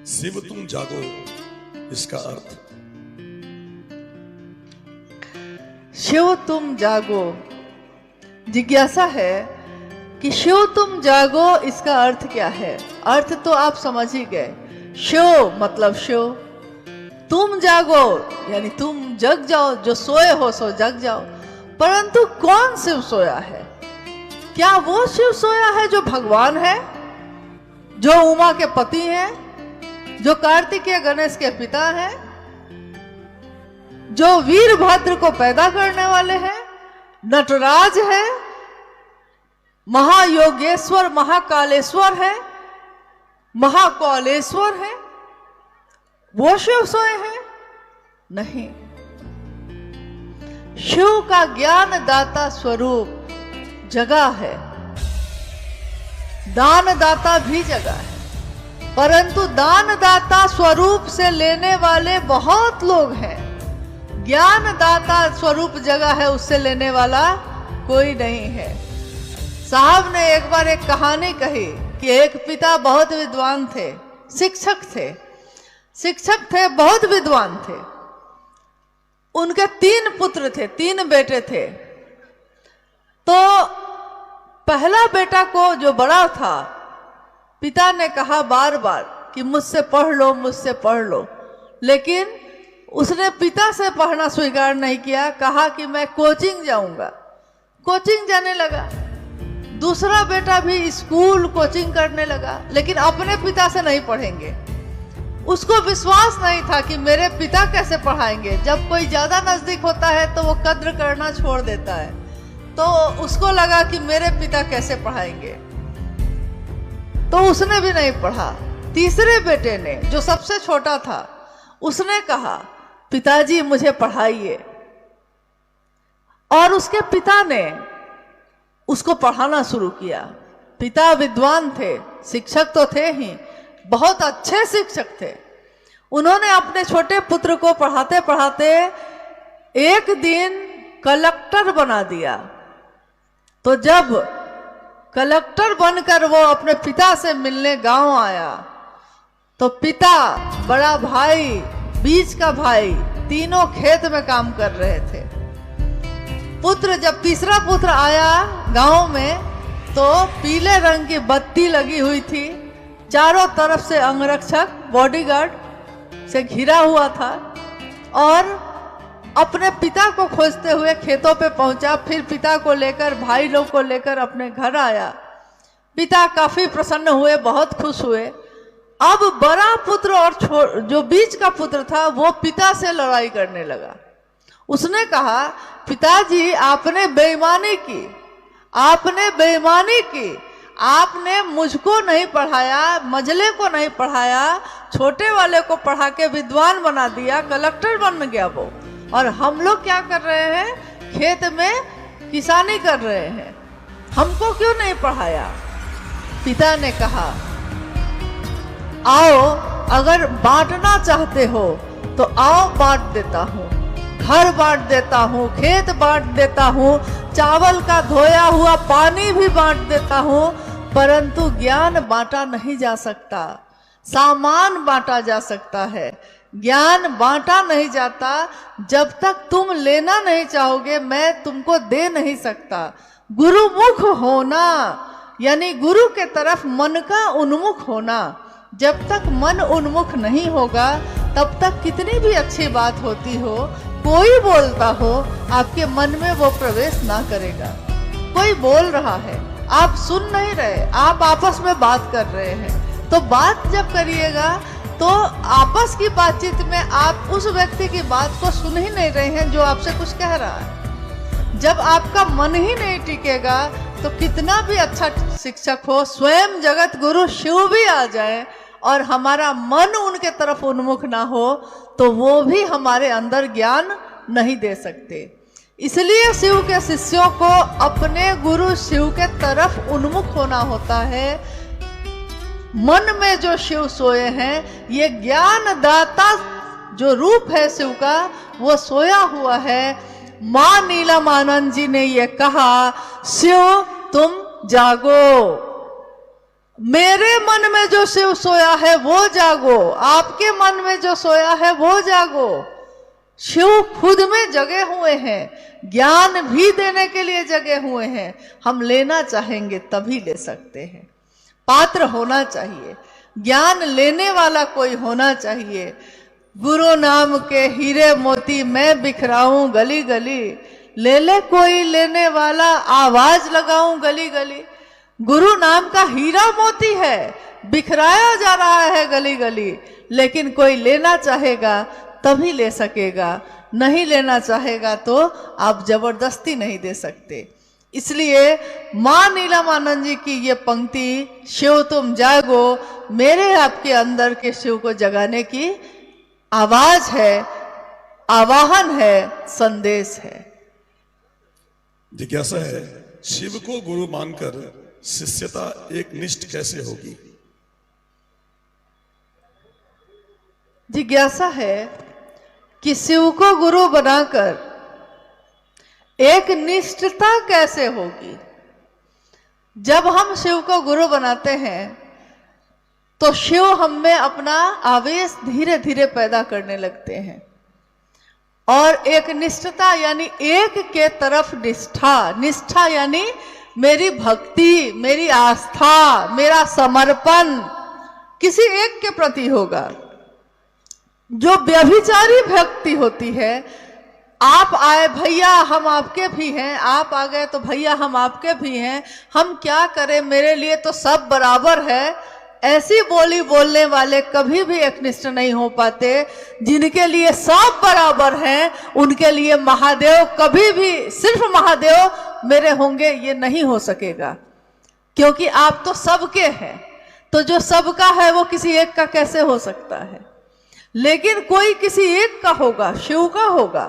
शिव तुम जागो, इसका अर्थ। शिव तुम जागो, जिज्ञासा है कि शिव तुम जागो इसका अर्थ क्या है। अर्थ तो आप समझ ही गए, शिव मतलब शिव, तुम जागो यानी तुम जग जाओ, जो सोए हो सो जग जाओ। परंतु कौन शिव सोया है? क्या वो शिव सोया है जो भगवान है, जो उमा के पति हैं, जो कार्तिकेय गणेश के पिता हैं, जो वीरभद्र को पैदा करने वाले हैं, नटराज है, महायोगेश्वर महाकालेश्वर है, महाकौलेश्वर है, वो शिव सोए हैं? नहीं। शिव का ज्ञान दाता स्वरूप जगा है, दान दाता भी जगा है, परंतु दान दाता स्वरूप से लेने वाले बहुत लोग हैं। ज्ञान दाता स्वरूप जगह है, उससे लेने वाला कोई नहीं है। साहब ने एक बार एक कहानी कही कि एक पिता बहुत विद्वान थे, शिक्षक थे, बहुत विद्वान थे। उनके 3 पुत्र थे, 3 बेटे थे। तो पहला बेटा को, जो बड़ा था, पिता ने कहा बार बार कि मुझसे पढ़ लो, लेकिन उसने पिता से पढ़ना स्वीकार नहीं किया। कहा कि मैं कोचिंग जाऊंगा। कोचिंग जाने लगा। दूसरा बेटा भी स्कूल कोचिंग करने लगा, लेकिन अपने पिता से नहीं पढ़ेंगे। उसको विश्वास नहीं था कि मेरे पिता कैसे पढ़ाएंगे। जब कोई ज्यादा नजदीक होता है तो वो कद्र करना छोड़ देता है। तो उसको लगा कि मेरे पिता कैसे पढ़ाएंगे, तो उसने भी नहीं पढ़ा। तीसरे बेटे ने, जो सबसे छोटा था, उसने कहा पिताजी मुझे पढ़ाइए, और उसके पिता ने उसको पढ़ाना शुरू किया। पिता विद्वान थे, शिक्षक तो थे ही, बहुत अच्छे शिक्षक थे। उन्होंने अपने छोटे पुत्र को पढ़ाते पढ़ाते एक दिन कलेक्टर बना दिया। तो जब कलेक्टर बनकर वो अपने पिता से मिलने गांव आया, तो पिता, बड़ा भाई, बीच का भाई, तीनों खेत में काम कर रहे थे। पुत्र, जब तीसरा पुत्र आया गांव में, तो पीले रंग की बत्ती लगी हुई थी, चारों तरफ से अंगरक्षक, बॉडीगार्ड से घिरा हुआ था, और अपने पिता को खोजते हुए खेतों पे पहुंचा। फिर पिता को लेकर, भाई लोग को लेकर अपने घर आया। पिता काफी प्रसन्न हुए, बहुत खुश हुए। अब बड़ा पुत्र और जो बीच का पुत्र था, वो पिता से लड़ाई करने लगा। उसने कहा पिताजी आपने बेईमानी की, आपने मुझको नहीं पढ़ाया, मझले को नहीं पढ़ाया, छोटे वाले को पढ़ा के विद्वान बना दिया, कलेक्टर बन गया वो। और हम लोग क्या कर रहे हैं? खेत में किसानी कर रहे हैं, हमको क्यों नहीं पढ़ाया? पिता ने कहा आओ, अगर बांटना चाहते हो तो आओ, बांट देता हूँ, घर बांट देता हूँ, खेत बांट देता हूँ, चावल का धोया हुआ पानी भी बांट देता हूँ, परंतु ज्ञान बांटा नहीं जा सकता। सामान बांटा जा सकता है, ज्ञान बांटा नहीं जाता। जब तक तुम लेना नहीं चाहोगे, मैं तुमको दे नहीं सकता। गुरुमुख होना यानी गुरु के तरफ मन का उन्मुख होना। जब तक मन उन्मुख नहीं होगा, तब तक कितनी भी अच्छी बात होती हो, कोई बोलता हो, आपके मन में वो प्रवेश ना करेगा। कोई बोल रहा है, आप सुन नहीं रहे, आप आपस में बात कर रहे हैं, तो बात जब करिएगा तो आपस की बातचीत में आप उस व्यक्ति की बात को सुन ही नहीं रहे हैं जो आपसे कुछ कह रहा है। जब आपका मन ही नहीं टिकेगा, तो कितना भी अच्छा शिक्षक हो, स्वयं जगत गुरु शिव भी आ जाए और हमारा मन उनके तरफ उन्मुख ना हो, तो वो भी हमारे अंदर ज्ञान नहीं दे सकते। इसलिए शिव के शिष्यों को अपने गुरु शिव के तरफ उन्मुख होना होता है। मन में जो शिव सोए हैं, ये ज्ञान दाता जो रूप है शिव का, वो सोया हुआ है। मां नीलमानंद जी ने ये कहा, शिव तुम जागो। मेरे मन में जो शिव सोया है वो जागो, आपके मन में जो सोया है वो जागो। शिव खुद में जगे हुए हैं, ज्ञान भी देने के लिए जगे हुए हैं। हम लेना चाहेंगे तभी ले सकते हैं। पात्र होना चाहिए, ज्ञान लेने वाला कोई होना चाहिए। गुरु नाम के हीरे मोती मैं बिखराऊं गली गली, ले ले कोई लेने वाला आवाज लगाऊं गली गली। गुरु नाम का हीरा मोती है, बिखराया जा रहा है गली गली, लेकिन कोई लेना चाहेगा तभी ले सकेगा, नहीं लेना चाहेगा तो आप जबरदस्ती नहीं दे सकते। इसलिए मां नीलमानंद जी की ये पंक्ति, शिव तुम जागो, मेरे आपके अंदर के शिव को जगाने की आवाज है, आवाहन है, संदेश है। जिज्ञासा है, शिव को गुरु मानकर शिष्यता एक निष्ठ कैसे होगी? जिज्ञासा है कि शिव को गुरु बनाकर एक निष्ठता कैसे होगी। जब हम शिव को गुरु बनाते हैं तो शिव हम में अपना आवेश धीरे धीरे पैदा करने लगते हैं, और एक निष्ठता यानी एक के तरफ निष्ठा, निष्ठा यानी मेरी भक्ति, मेरी आस्था, मेरा समर्पण किसी एक के प्रति होगा। जो व्यभिचारी भक्ति होती है, आप आए भैया हम आपके भी हैं, आप आ गए तो भैया हम आपके भी हैं, हम क्या करें, मेरे लिए तो सब बराबर है, ऐसी बोली बोलने वाले कभी भी एकनिष्ठ नहीं हो पाते। जिनके लिए सब बराबर हैं उनके लिए महादेव कभी भी सिर्फ महादेव मेरे होंगे ये नहीं हो सकेगा, क्योंकि आप तो सबके हैं। तो जो सबका है वो किसी एक का कैसे हो सकता है? लेकिन कोई किसी एक का होगा, शिव का होगा,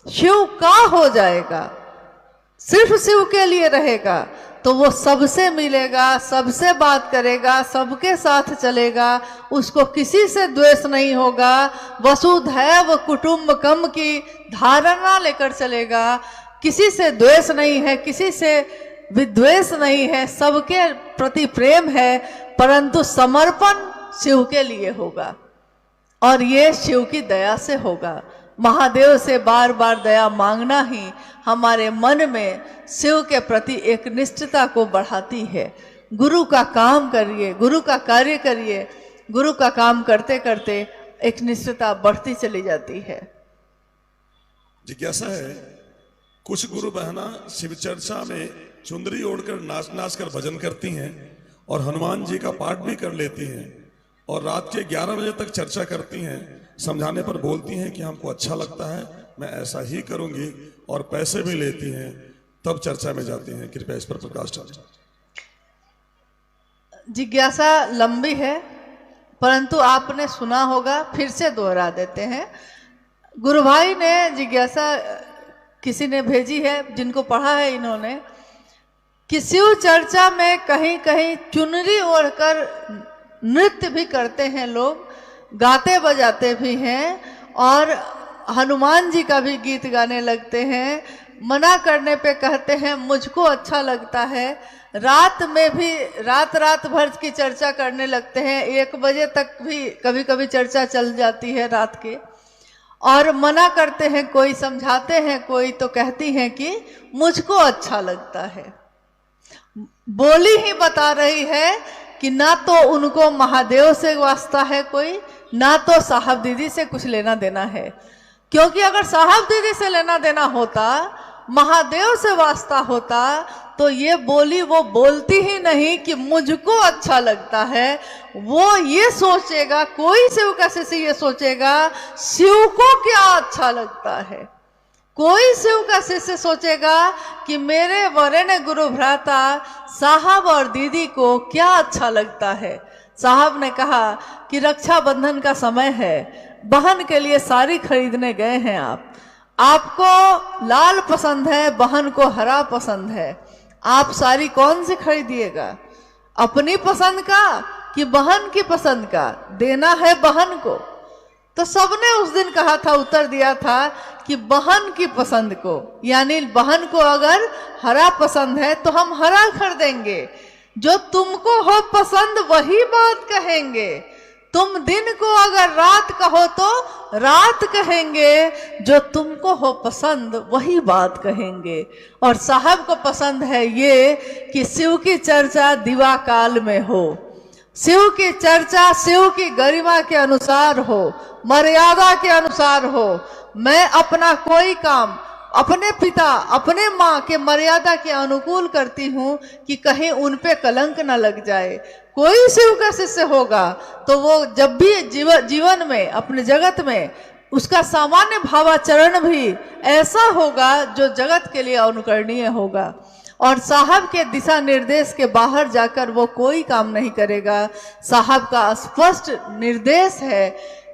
शिव का हो जाएगा, सिर्फ शिव के लिए रहेगा, तो वो सबसे मिलेगा, सबसे बात करेगा, सबके साथ चलेगा, उसको किसी से द्वेष नहीं होगा। वसुधैव कुटुंबकम की धारणा लेकर चलेगा, किसी से द्वेष नहीं है, किसी से विद्वेष नहीं है, सबके प्रति प्रेम है, परंतु समर्पण शिव के लिए होगा, और ये शिव की दया से होगा। महादेव से बार बार दया मांगना ही हमारे मन में शिव के प्रति एक निष्ठता को बढ़ाती है। गुरु का काम करिए, गुरु का कार्य करिए, गुरु का काम करते करते एक निष्ठता बढ़ती चली जाती है। जिज्ञासा है, कुछ गुरु बहना शिव चर्चा में चुंदरी ओढ़कर नाच नाच कर भजन करती हैं और हनुमान जी का पाठ भी कर लेती हैं, और रात के 11 बजे तक चर्चा करती हैं। समझाने पर बोलती हैं कि हमको अच्छा लगता है, मैं ऐसा ही करूंगी, और पैसे भी लेती हैं, तब चर्चा में जाती हैं। कृपया इस पर प्रकाश डालें। जिज्ञासा लंबी है, परंतु आपने सुना होगा, फिर से दोहरा देते हैं। गुरु भाई ने जिज्ञासा किसी ने भेजी है, जिनको पढ़ा है इन्होंने, कि शिव चर्चा में कहीं कहीं चुनरी ओढ़कर नृत्य भी करते हैं लोग, गाते बजाते भी हैं, और हनुमान जी का भी गीत गाने लगते हैं। मना करने पे कहते हैं मुझको अच्छा लगता है। रात में भी रात भर की चर्चा करने लगते हैं, 1 बजे तक भी कभी कभी चर्चा चल जाती है रात के, और मना करते हैं, कोई समझाते हैं, कोई तो कहती हैं कि मुझको अच्छा लगता है। बोली ही बता रही है कि ना तो उनको महादेव से वास्ता है कोई, ना तो साहब दीदी से कुछ लेना देना है। क्योंकि अगर साहब दीदी से लेना देना होता, महादेव से वास्ता होता, तो ये बोली वो बोलती ही नहीं कि मुझको अच्छा लगता है। वो ये सोचेगा, कोई शिव का शिष्य ये सोचेगा शिव को क्या अच्छा लगता है। कोई शिव का शिष्य सोचेगा कि मेरे वरेण्य गुरु भ्राता साहब और दीदी को क्या अच्छा लगता है। साहब ने कहा कि रक्षाबंधन का समय है, बहन के लिए साड़ी खरीदने गए हैं आपको लाल पसंद है, बहन को हरा पसंद है, आप साड़ी कौन सी खरीदिएगा? अपनी पसंद का कि बहन की पसंद का? देना है बहन को। तो सबने उस दिन कहा था, उत्तर दिया था कि बहन की पसंद को, यानी बहन को अगर हरा पसंद है तो हम हरा खरीदेंगे, जो तुमको हो पसंद वही बात कहेंगे। तुम दिन को अगर रात कहो तो रात कहेंगे, जो तुमको हो पसंद वही बात कहेंगे। और साहब को पसंद है ये कि शिव की चर्चा दिवा काल में हो, शिव की चर्चा शिव की गरिमा के अनुसार हो, मर्यादा के अनुसार हो। मैं अपना कोई काम अपने पिता अपने माँ के मर्यादा के अनुकूल करती हूँ कि कहीं उन पे कलंक न लग जाए। कोई शिव का शिष्य होगा तो वो जब भी जीवन में अपने जगत में उसका सामान्य भावाचरण भी ऐसा होगा जो जगत के लिए अनुकरणीय होगा, और साहब के दिशा निर्देश के बाहर जाकर वो कोई काम नहीं करेगा। साहब का स्पष्ट निर्देश है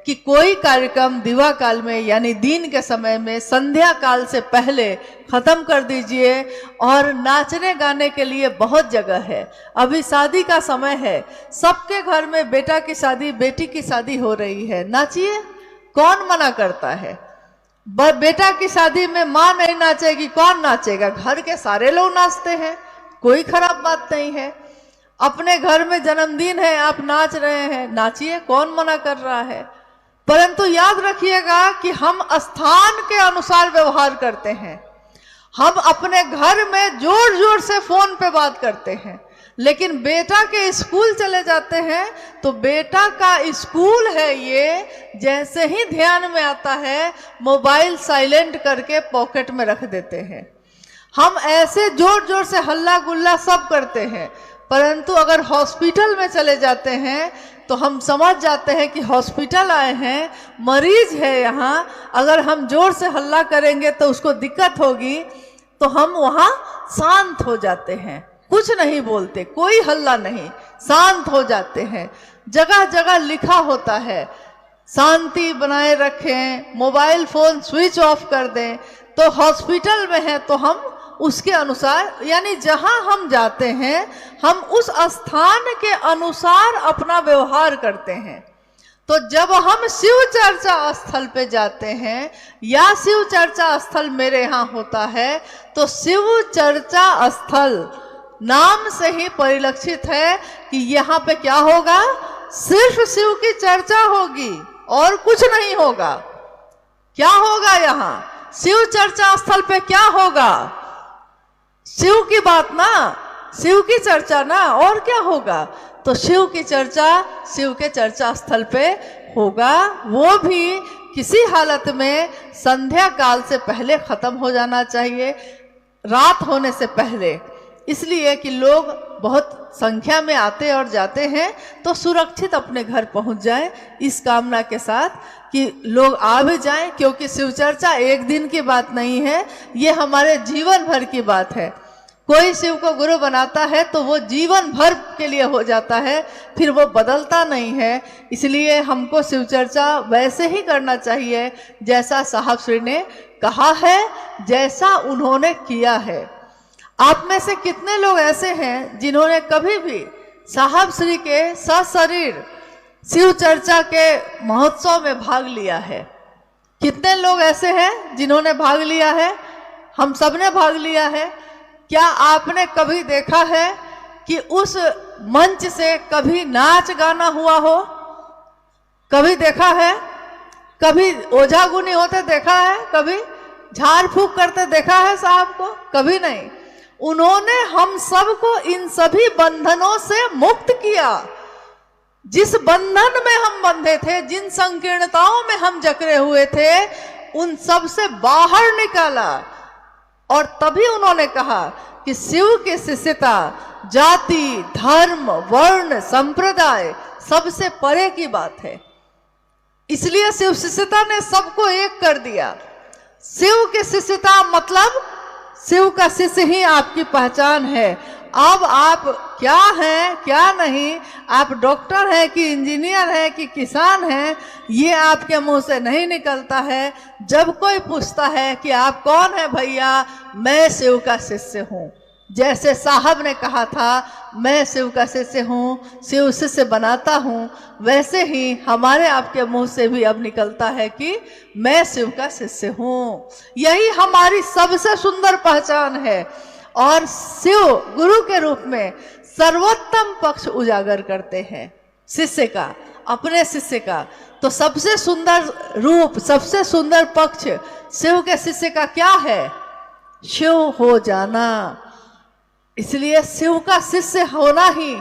कि कोई कार्यक्रम दिवा काल में यानी दिन के समय में संध्या काल से पहले खत्म कर दीजिए। और नाचने गाने के लिए बहुत जगह है, अभी शादी का समय है, सबके घर में बेटा की शादी बेटी की शादी हो रही है, नाचिए, कौन मना करता है। बेटा की शादी में माँ नहीं नाचेगी, कौन नाचेगा? घर के सारे लोग नाचते हैं, कोई खराब बात नहीं है। अपने घर में जन्मदिन है, आप नाच रहे हैं, नाचिए, कौन मना कर रहा है। परंतु याद रखिएगा कि हम स्थान के अनुसार व्यवहार करते हैं। हम अपने घर में जोर जोर से फोन पे बात करते हैं, लेकिन बेटा के स्कूल चले जाते हैं तो बेटा का स्कूल है ये, जैसे ही ध्यान में आता है मोबाइल साइलेंट करके पॉकेट में रख देते हैं। हम ऐसे जोर जोर से हल्ला गुल्ला सब करते हैं, परंतु अगर हॉस्पिटल में चले जाते हैं तो हम समझ जाते हैं कि हॉस्पिटल आए हैं, मरीज है यहाँ, अगर हम जोर से हल्ला करेंगे तो उसको दिक्कत होगी, तो हम वहाँ शांत हो जाते हैं, कुछ नहीं बोलते, कोई हल्ला नहीं, शांत हो जाते हैं। जगह जगह लिखा होता है शांति बनाए रखें, मोबाइल फोन स्विच ऑफ कर दें। तो हॉस्पिटल में है तो हम उसके अनुसार, यानी जहां हम जाते हैं हम उस स्थान के अनुसार अपना व्यवहार करते हैं। तो जब हम शिव चर्चा स्थल पे जाते हैं या शिव चर्चा स्थल मेरे यहाँ होता है, तो शिव चर्चा स्थल नाम से ही परिलक्षित है कि यहाँ पे क्या होगा, सिर्फ शिव की चर्चा होगी और कुछ नहीं होगा। क्या होगा यहाँ शिव चर्चा स्थल पे, क्या होगा? शिव की बात ना, शिव की चर्चा ना, और क्या होगा? तो शिव की चर्चा शिव के चर्चा स्थल पे होगा, वो भी किसी हालत में संध्या काल से पहले खत्म हो जाना चाहिए, रात होने से पहले, इसलिए कि लोग बहुत संख्या में आते और जाते हैं, तो सुरक्षित अपने घर पहुंच जाए, इस कामना के साथ कि लोग आ भी जाएं, क्योंकि शिव चर्चा एक दिन की बात नहीं है, ये हमारे जीवन भर की बात है। कोई शिव को गुरु बनाता है तो वो जीवन भर के लिए हो जाता है, फिर वो बदलता नहीं है। इसलिए हमको शिव चर्चा वैसे ही करना चाहिए जैसा साहब श्री ने कहा है, जैसा उन्होंने किया है। आप में से कितने लोग ऐसे हैं जिन्होंने कभी भी साहब श्री के सशरीर शिव चर्चा के महोत्सव में भाग लिया है? कितने लोग ऐसे हैं जिन्होंने भाग लिया है? हम सब ने भाग लिया है। क्या आपने कभी देखा है कि उस मंच से कभी नाच गाना हुआ हो? कभी देखा है? कभी ओझा गुनी होते देखा है? कभी झाड़ फूक करते देखा है साहब को? कभी नहीं। उन्होंने हम सबको इन सभी बंधनों से मुक्त किया। जिस बंधन में हम बंधे थे, जिन संकीर्णताओं में हम जकड़े हुए थे, उन सब से बाहर निकाला। और तभी उन्होंने कहा कि शिव की शिष्यता जाति, धर्म, वर्ण, संप्रदाय सबसे परे की बात है। इसलिए शिव शिष्यता ने सबको एक कर दिया। शिव की शिष्यता मतलब शिव का शिष्य ही आपकी पहचान है। अब आप क्या हैं क्या नहीं, आप डॉक्टर हैं कि इंजीनियर हैं कि किसान हैं, ये आपके मुंह से नहीं निकलता है। जब कोई पूछता है कि आप कौन है भैया, मैं शिव का शिष्य हूँ। जैसे साहब ने कहा था मैं शिव का शिष्य हूँ, शिव शिष्य बनाता हूँ, वैसे ही हमारे आपके मुंह से भी अब निकलता है कि मैं शिव का शिष्य हूँ। यही हमारी सबसे सुंदर पहचान है। और शिव गुरु के रूप में सर्वोत्तम पक्ष उजागर करते हैं शिष्य का, अपने शिष्य का। तो सबसे सुंदर रूप, सबसे सुंदर पक्ष शिव के शिष्य का क्या है? शिव हो जाना। इसलिए शिव का शिष्य होना ही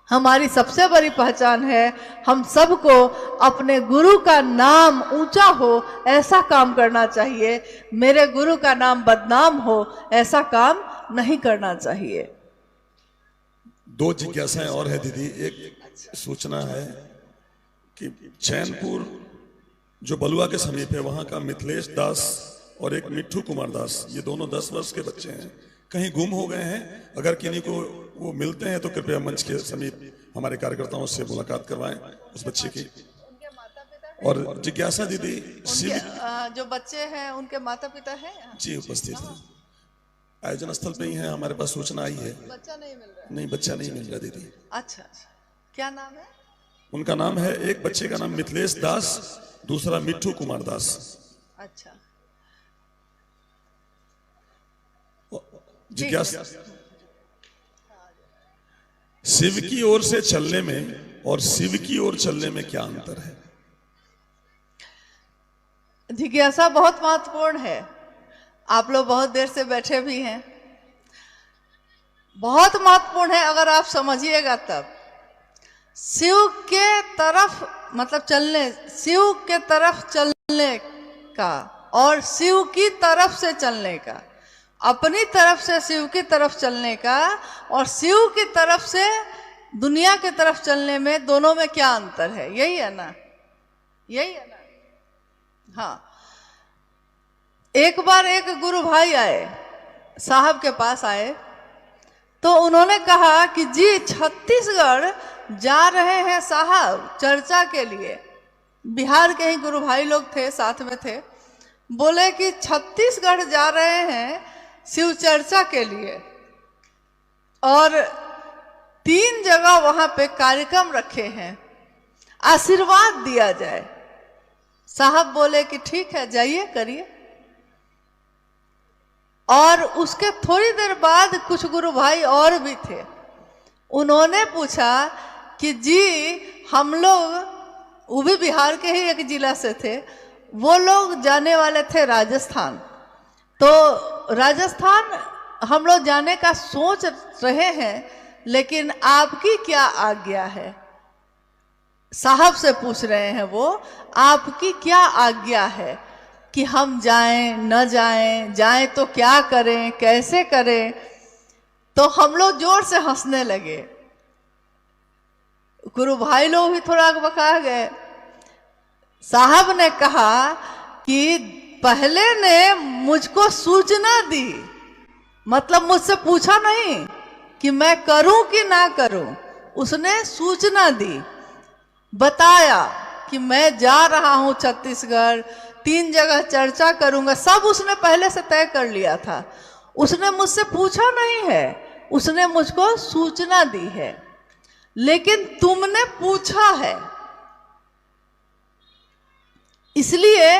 हमारी सबसे बड़ी पहचान है। हम सबको अपने गुरु का नाम ऊंचा हो ऐसा काम करना चाहिए, मेरे गुरु का नाम बदनाम हो ऐसा काम नहीं करना चाहिए। दो जिज्ञासाएं और है दीदी। एक सूचना है कि चैनपुर जो बलुआ के समीप है, वहां का मिथिलेश दास और एक मिट्ठू कुमार दास, ये दोनों 10 वर्ष के बच्चे हैं, कहीं गुम हो गए हैं। अगर किन्हीं को वो मिलते हैं तो कृपया मंच के समीप हमारे कार्यकर्ताओं से मुलाकात करवाएं उस बच्चे की। और जिज्ञासा दीदी, शिव जो बच्चे हैं उनके माता पिता हैं जी उपस्थित हैं, आयोजन स्थल पे ही है। हमारे पास सूचना आई है, बच्चा नहीं मिल रहा है। नहीं बच्चा नहीं मिल रहा दीदी। अच्छा, क्या नाम है उनका? नाम है, एक बच्चे का नाम मिथिलेश दास, दूसरा मिट्ठू कुमार दास। अच्छा, जिज्ञासा, शिव की ओर से चलने में और शिव की ओर चलने में क्या अंतर है? जिज्ञासा बहुत महत्वपूर्ण है। आप लोग बहुत देर से बैठे भी हैं, बहुत महत्वपूर्ण है। अगर आप समझिएगा तब शिव के तरफ मतलब चलने, शिव के तरफ चलने का और शिव की तरफ से चलने का, अपनी तरफ से शिव की तरफ चलने का और शिव की तरफ से दुनिया की तरफ चलने में, दोनों में क्या अंतर है? यही है ना, यही है ना। हाँ, एक बार एक गुरु भाई आए, साहब के पास आए, तो उन्होंने कहा कि जी छत्तीसगढ़ जा रहे हैं साहब चर्चा के लिए। बिहार के ही गुरु भाई लोग थे, साथ में थे। बोले कि छत्तीसगढ़ जा रहे हैं शिव चर्चा के लिए और 3 जगह वहां पे कार्यक्रम रखे हैं, आशीर्वाद दिया जाए। साहब बोले कि ठीक है, जाइए करिए। और उसके थोड़ी देर बाद कुछ गुरु भाई और भी थे, उन्होंने पूछा कि जी हम लोग, वो भी बिहार के ही एक जिला से थे, वो लोग जाने वाले थे राजस्थान। तो राजस्थान हम लोग जाने का सोच रहे हैं, लेकिन आपकी क्या आज्ञा है? साहब से पूछ रहे हैं वो, आपकी क्या आज्ञा है कि हम जाएं न जाएं, जाएं तो क्या करें, कैसे करें? तो हम लोग जोर से हंसने लगे। गुरु भाई लोग भी थोड़ा बका गए। साहब ने कहा कि पहले ने मुझको सूचना दी, मतलब मुझसे पूछा नहीं कि मैं करूं कि ना करूं, उसने सूचना दी, बताया कि मैं जा रहा हूं छत्तीसगढ़, 3 जगह चर्चा करूंगा, सब उसने पहले से तय कर लिया था। उसने मुझसे पूछा नहीं है, उसने मुझको सूचना दी है। लेकिन तुमने पूछा है, इसलिए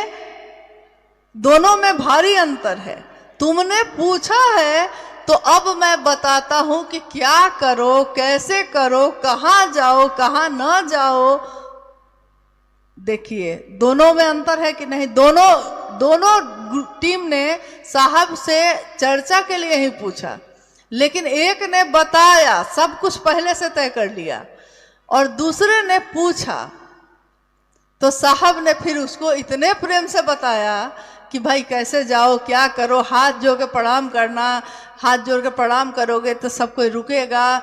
दोनों में भारी अंतर है। तुमने पूछा है तो अब मैं बताता हूं कि क्या करो, कैसे करो, कहां जाओ, कहां ना जाओ। देखिए दोनों में अंतर है कि नहीं? दोनों टीम ने साहब से चर्चा के लिए ही पूछा, लेकिन एक ने बताया, सब कुछ पहले से तय कर लिया, और दूसरे ने पूछा। तो साहब ने फिर उसको इतने प्रेम से बताया कि भाई कैसे जाओ, क्या करो, हाथ जोड़ के प्रणाम करना, हाथ जोड़ के प्रणाम करोगे तो सब कोई रुकेगा,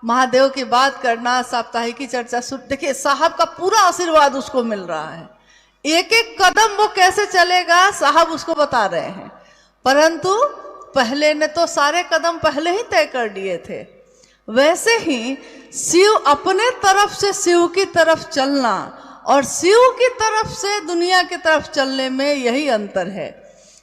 महादेव की बात करना, साप्ताहिक की चर्चा सुन। देखिए साहब का पूरा आशीर्वाद उसको मिल रहा है, एक एक कदम वो कैसे चलेगा साहब उसको बता रहे हैं। परंतु पहले ने तो सारे कदम पहले ही तय कर दिए थे। वैसे ही शिव अपने तरफ से शिव की तरफ चलना और शिव की तरफ से दुनिया की तरफ चलने में यही अंतर है।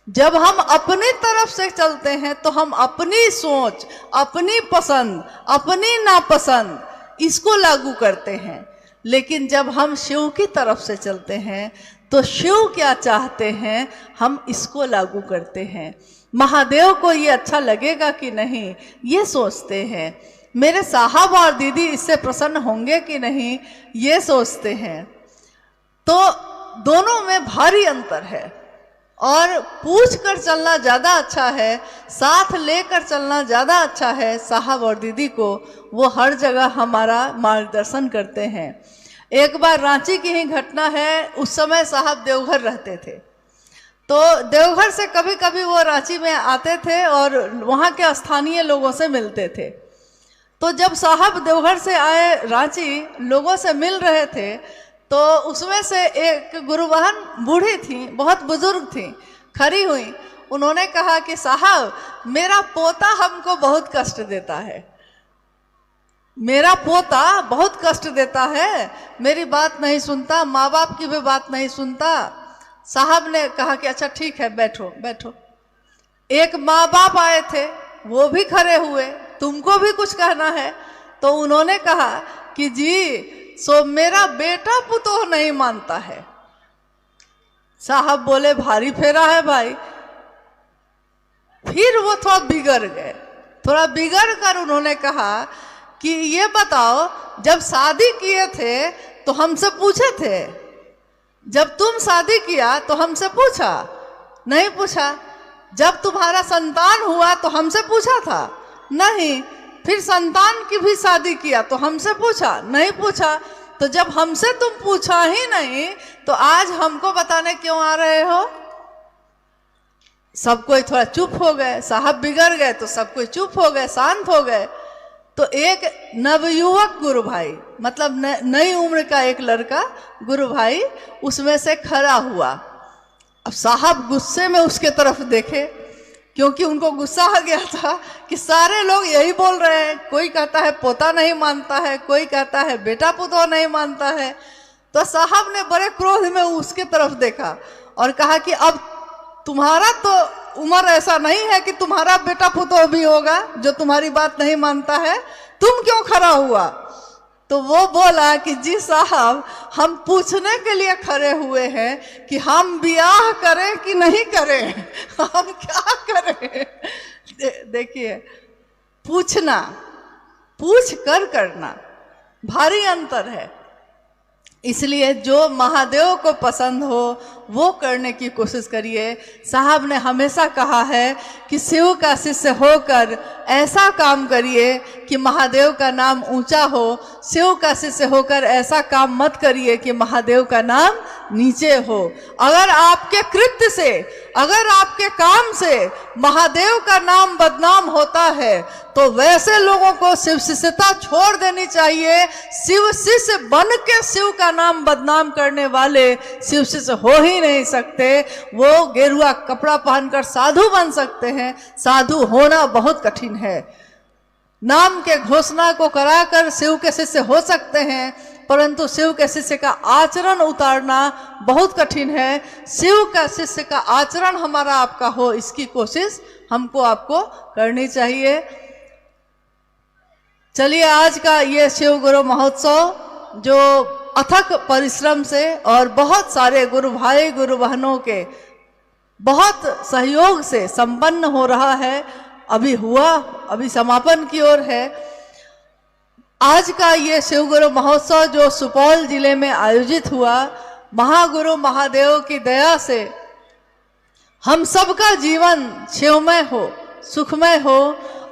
जब हम अपनी तरफ से चलते हैं तो हम अपनी सोच, अपनी पसंद, अपनी नापसंद इसको लागू करते हैं, लेकिन जब हम शिव की तरफ से चलते हैं तो शिव क्या चाहते हैं हम इसको लागू करते हैं। महादेव को ये अच्छा लगेगा कि नहीं ये सोचते हैं। मेरे साहब और दीदी इससे प्रसन्न होंगे कि नहीं, ये सोचते हैं। तो दोनों में भारी अंतर है और पूछ कर चलना ज़्यादा अच्छा है, साथ लेकर चलना ज़्यादा अच्छा है। साहब और दीदी को वो हर जगह हमारा मार्गदर्शन करते हैं। एक बार रांची की ही घटना है, उस समय साहब देवघर रहते थे, तो देवघर से कभी कभी वो रांची में आते थे और वहाँ के स्थानीय लोगों से मिलते थे। तो जब साहब देवघर से आए रांची, लोगों से मिल रहे थे, तो उसमें से एक गुरुबहन बूढ़ी थी, बहुत बुजुर्ग थी, खड़ी हुई। उन्होंने कहा कि साहब, मेरा पोता हमको बहुत कष्ट देता है, मेरा पोता बहुत कष्ट देता है, मेरी बात नहीं सुनता, माँ बाप की भी बात नहीं सुनता। साहब ने कहा कि अच्छा ठीक है, बैठो बैठो। एक माँ बाप आए थे, वो भी खड़े हुए, तुमको भी कुछ कहना है? तो उन्होंने कहा कि जी, सो मेरा बेटा पुतोह नहीं मानता है। साहब बोले भारी फेरा है भाई। फिर वो थोड़ा बिगड़ गए, थोड़ा बिगड़ कर उन्होंने कहा कि ये बताओ, जब शादी किए थे तो हमसे पूछे थे? जब तुम शादी किया तो हमसे पूछा? नहीं पूछा। जब तुम्हारा संतान हुआ तो हमसे पूछा था? नहीं। फिर संतान की भी शादी किया तो हमसे पूछा? नहीं पूछा। तो जब हमसे तुम पूछा ही नहीं, तो आज हमको बताने क्यों आ रहे हो? सब कोई थोड़ा चुप हो गए। साहब बिगड़ गए तो सब कोई चुप हो गए, शांत हो गए। तो एक नवयुवक गुरु भाई, मतलब नई उम्र का एक लड़का गुरु भाई उसमें से खड़ा हुआ। अब साहब गुस्से में उसके तरफ देखे, क्योंकि उनको गुस्सा आ गया था कि सारे लोग यही बोल रहे हैं, कोई कहता है पोता नहीं मानता है, कोई कहता है बेटा पुतोह नहीं मानता है। तो साहब ने बड़े क्रोध में उसके तरफ देखा और कहा कि अब तुम्हारा तो उम्र ऐसा नहीं है कि तुम्हारा बेटा पुतोह भी होगा जो तुम्हारी बात नहीं मानता है, तुम क्यों खड़ा हुआ? तो वो बोला कि जी साहब, हम पूछने के लिए खड़े हुए हैं कि हम ब्याह करें कि नहीं करें, हम क्या करें। देखिए, पूछना, पूछ कर करना भारी अंतर है। इसलिए जो महादेव को पसंद हो वो करने की कोशिश करिए। साहब ने हमेशा कहा है कि शिव का शिष्य होकर ऐसा काम करिए कि महादेव का नाम ऊंचा हो। शिव का शिष्य होकर ऐसा काम मत करिए कि महादेव का नाम नीचे हो। अगर आपके कृत्य से, अगर आपके काम से महादेव का नाम बदनाम होता है, तो वैसे लोगों को शिव शिष्यता छोड़ देनी चाहिए। शिव शिष्य बन के शिव का नाम बदनाम करने वाले शिव शिष्य हो ही नहीं सकते। वो गेरुआ कपड़ा पहनकर साधु बन सकते हैं, साधु होना बहुत कठिन है। नाम के घोषणा को कराकर शिव के शिष्य हो सकते हैं, परंतु शिव के शिष्य का आचरण उतारना बहुत कठिन है। शिव का शिष्य का आचरण हमारा आपका हो, इसकी कोशिश हमको आपको करनी चाहिए। चलिए, आज का ये शिव गुरु महोत्सव जो अथक परिश्रम से और बहुत सारे गुरु भाई गुरु बहनों के बहुत सहयोग से संपन्न हो रहा है, अभी हुआ, अभी समापन की ओर है। आज का ये शिव गुरु महोत्सव जो सुपौल जिले में आयोजित हुआ, महागुरु महादेव की दया से हम सबका जीवन शिवमय हो, सुखमय हो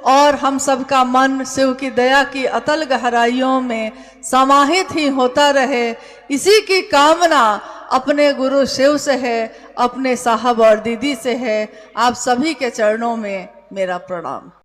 और हम सबका मन शिव की दया की अतल गहराइयों में समाहित ही होता रहे। इसी की कामना अपने गुरु शिव से है, अपने साहब और दीदी से है। आप सभी के चरणों में मेरा प्रणाम।